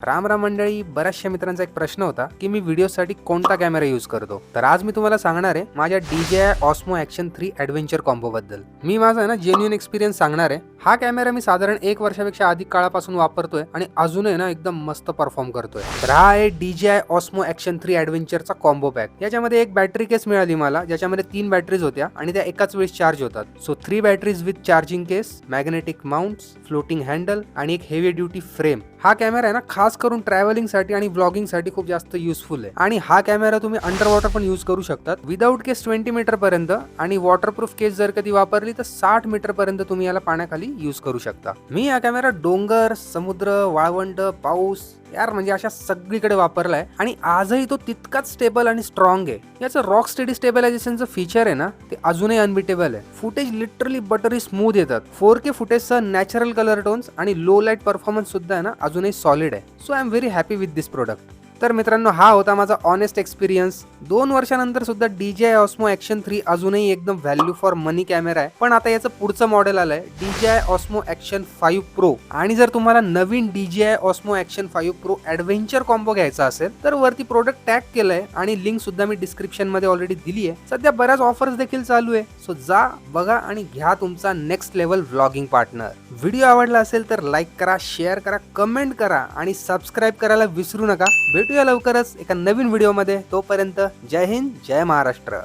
राम राम मंडळी, बऱ्याचशा मित्रांचा एक प्रश्न होता की मी व्हिडिओसाठी कोणता कॅमेरा यूज करतो. तर आज मी तुम्हाला सांगणार आहे माझ्या DJI Osmo Action 3 adventure combo बद्दल. मी माझा ना जेन्युइन एक्सपिरियन्स सांगणार आहे. हा कॅमेरा मी साधारण 1 वर्षापेक्षा अधिक काळापासून वापरतोय आणि अजूनही ना एकदम मस्त परफॉर्म करतोय. तर हा आहे DJI Osmo Action 3 ॲडव्हेंचरचा कॉम्बो पॅक. याच्यामध्ये एक बॅटरी केस मिळाली मला, ज्याच्यामध्ये 3 बॅटरीज होत्या आणि त्या एकाच वेळेस चार्ज होतात. So 3 batteries with charging case, magnetic mounts, floating handle आणि एक हेवी ड्युटी फ्रेम. हा कॅमेरा आहे ना खास करून ट्रॅव्हलिंग साठी आणि व्लॉगिंग साठी खूप जास्त युजफुल आहे. आणि हा कॅमेरा तुम्ही अंडर वॉटर पण यूज करू शकतात. विदाउट केस 20 मीटर पर्यंत आणि वॉटरप्रूफ केस जर कधी वापरली तर 60 मीटर पर्यंत तुम्ही याला पाण्याखाली यूज करू शकता. मी हा कॅमेरा डोंगर, समुद्र, वाळवंट, पाऊस यार म्हणजे अशा सगळीकडे वापरलाय आणि आजही तो तितकाच स्टेबल आणि स्ट्रॉंग आहे. याचं रॉक स्टेडी स्टेबलायझेशनचं फीचर आहे ना, ते अजूनही अनबिटेबल आहे. फुटेज लिटरली बटरी स्मूथ येतात. 4K फुटेजसह नॅचरल कलर टोन्स आणि लो लाईट परफॉर्मन्स सुद्धा आहे ना अजूनही सॉलिड आहे. So I am very happy with this product. तर मित्रांनो, हा होता माझा ऑनेस्ट एक्सपिरियन्स. 2 वर्षानंतर सुद्धा DJI Osmo Action 3 अजूनही एकदम व्हॅल्यू फॉर मनी कॅमेरा आहे. पण आता याचं पुढचं मॉडेल आलंय DJI Osmo Action 5 Pro. आणि जर तुम्हाला नवीन DJI Osmo Action 5 Pro adventure combo घ्यायचा असेल तर वरती प्रोडक्ट टॅग केलंय आणि लिंक सुद्धा मी डिस्क्रिप्शन मध्ये ऑलरेडी दिली आहे. सध्या बऱ्याच ऑफर्स देखील चालू आहे. सो जा, बघा आणि घ्या तुमचा next level vlogging partner. Video आवडला असेल तर लाईक करा, शेअर करा, कमेंट करा आणि सबस्क्राईब करायला विसरू नका. भेटूया लवकरच एका नवीन व्हिडिओमध्ये. तोपर्यंत जय हिंद, जय महाराष्ट्र.